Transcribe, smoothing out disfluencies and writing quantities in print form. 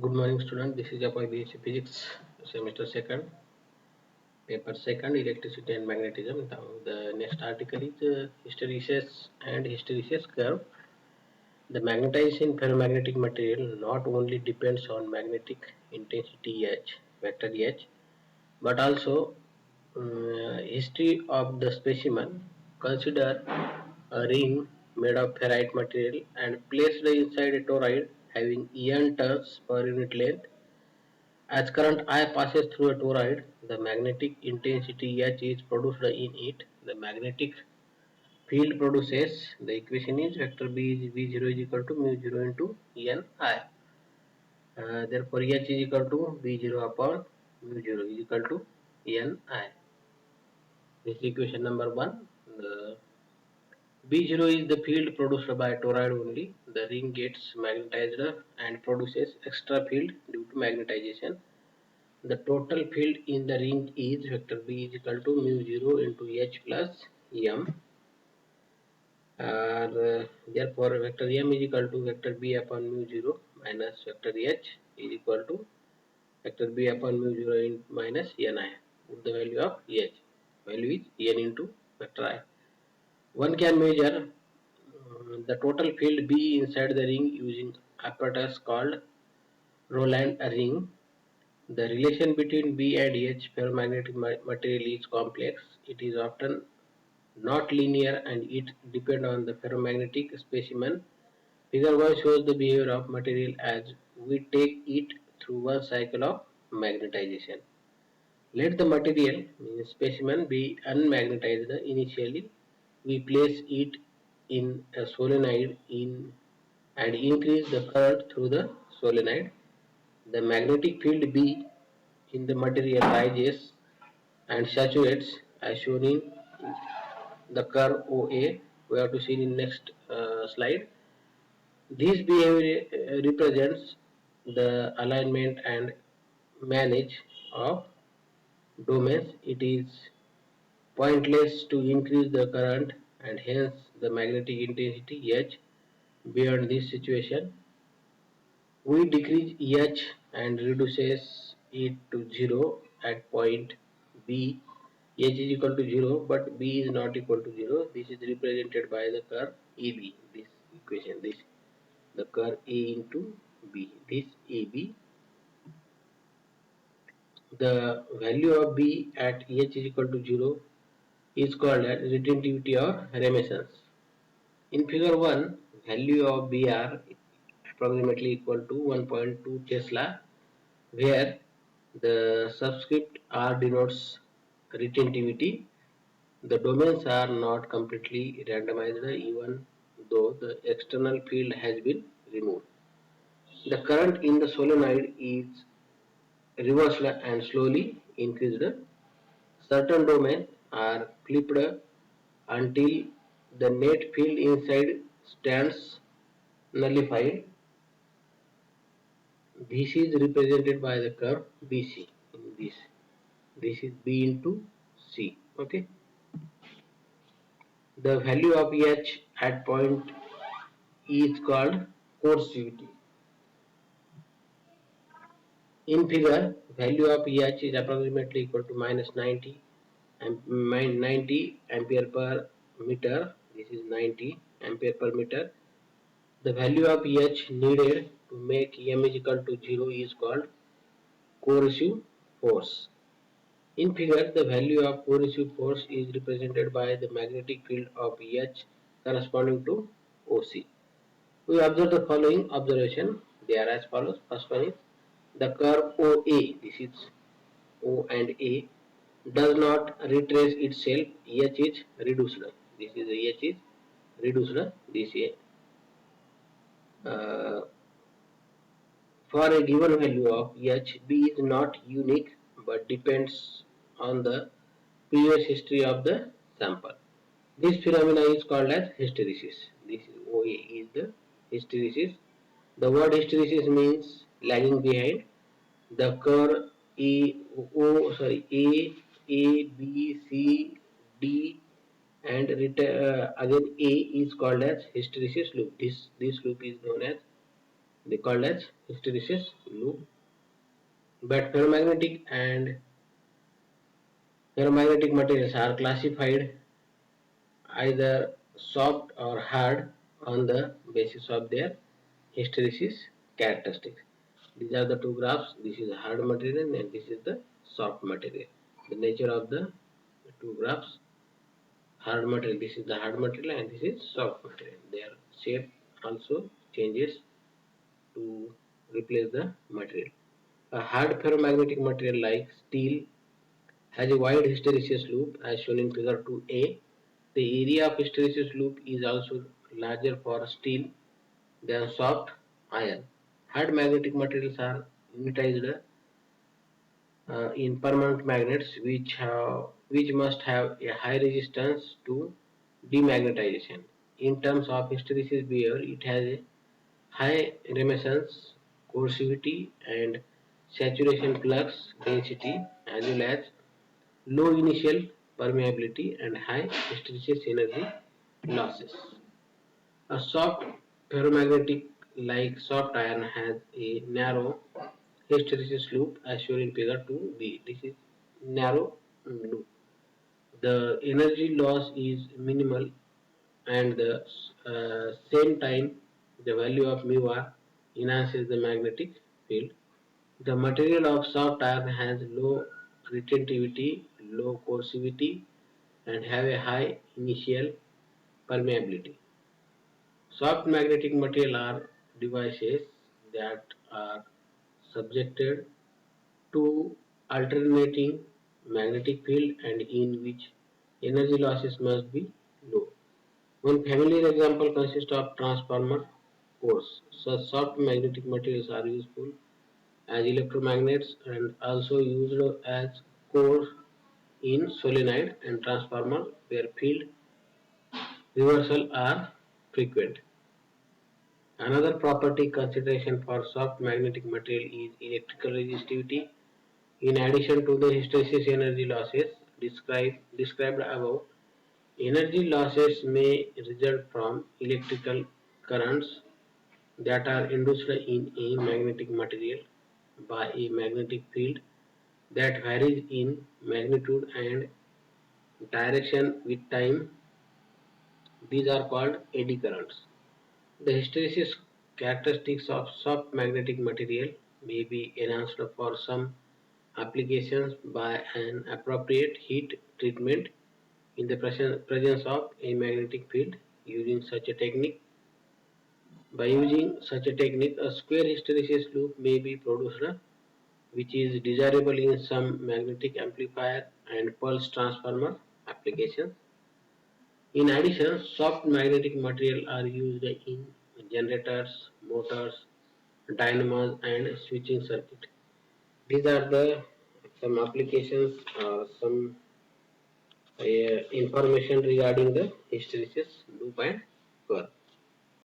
Good morning, student. This is Apoy BSc Physics, semester second, paper second, electricity and magnetism. Now, the next article is hysteresis and hysteresis curve. The magnetization in ferromagnetic material not only depends on magnetic intensity H, vector H, but also history of the specimen. Consider a ring made of ferrite material and placed inside a toroid having n turns per unit length. As current I passes through a toroid, the magnetic intensity H is produced in it. The magnetic field produces, the equation is vector B is V0 is equal to mu 0 into N I. Therefore, H is equal to V0 upon mu 0 is equal to N I. This is equation number 1. The B0 is the field produced by toroid only. The ring gets magnetized and produces extra field due to magnetization. The total field in the ring is vector B is equal to mu 0 into H plus M. Therefore, vector M is equal to vector B upon mu 0 minus vector H is equal to vector B upon mu 0 in minus Ni. Put the value of H. Value is N into vector I. One can measure the total field B inside the ring using apparatus called Roland ring. The relation between B and H ferromagnetic material is complex. It is often not linear and it depends on the ferromagnetic specimen. Figure 1 shows the behavior of material as we take it through one cycle of magnetization. Let the material specimen be unmagnetized initially. We place it in a solenoid and increase the current through the solenoid. The magnetic field B in the material rises and saturates as shown in the curve OA. We have to see in next slide. This behavior represents the alignment and manage of domains. It is pointless to increase the current and hence the magnetic intensity H. Beyond this situation, we decrease H and reduces it to 0 at point B. H is equal to 0 but B is not equal to 0. This is represented by the curve AB. This equation, this the curve A into B. This AB, the value of B at H is equal to 0 is called as retentivity or remiscence. In figure 1, value of BR approximately equal to 1.2 Tesla, where the subscript R denotes retentivity. The domains are not completely randomized even though the external field has been removed. The current in the solenoid is reversed and slowly increased. Certain domains are flipped until the net field inside stands nullified. This is represented by the curve BC. In this is B into C. Okay. The value of H at point E is called coercivity. In figure, value of EH is approximately equal to minus 90 ampere per meter. This is 90 ampere per meter. The value of EH needed to make M is equal to 0 is called coercive force. In figure, the value of coercive force is represented by the magnetic field of EH corresponding to OC. We observe the following observation. They are as follows. First one is the curve OA. This is O and A does not retrace itself. H is reduced. This is H is reduced. This is uh, for a given value of H, B is not unique but depends on the previous history of the sample. This phenomenon is called as hysteresis. This OA is the hysteresis. The word hysteresis means lagging behind. The curve A, C, D, and again A is called as hysteresis loop. This loop is known as they called as hysteresis loop. But ferromagnetic materials are classified either soft or hard on the basis of their hysteresis characteristics. These are the two graphs. This is hard material and this is the soft material. The nature of the two graphs: hard material, this is the hard material and this is soft material. Their shape also changes to replace the material. A hard ferromagnetic material like steel has a wide hysteresis loop as shown in figure 2a. The area of hysteresis loop is also larger for steel than soft iron. Hard magnetic materials are unitized in permanent magnets which must have a high resistance to demagnetization. In terms of hysteresis behavior, it has a high emissions, coercivity and saturation flux density as well as low initial permeability and high hysteresis energy losses. A soft ferromagnetic like soft iron has a narrow hysteresis loop as shown in figure 2b. This is narrow loop. The energy loss is minimal and the same time the value of mu r enhances the magnetic field. The material of soft iron has low retentivity, low coercivity and have a high initial permeability. Soft magnetic material are devices that are subjected to alternating magnetic field and in which energy losses must be low. One familiar example consists of transformer cores. Such soft magnetic materials are useful as electromagnets and also used as cores in solenoid and transformer where field reversal are frequent. Another property consideration for soft magnetic material is electrical resistivity. In addition to the hysteresis energy losses described above, energy losses may result from electrical currents that are induced in a magnetic material by a magnetic field that varies in magnitude and direction with time. These are called eddy currents. The hysteresis characteristics of soft magnetic material may be enhanced for some applications by an appropriate heat treatment in the presence of a magnetic field. By using such a technique, a square hysteresis loop may be produced, which is desirable in some magnetic amplifier and pulse transformer applications. In addition, soft magnetic material are used in generators, motors, dynamos, and switching circuit. These are the some applications, some information regarding the hysteresis loop and curve.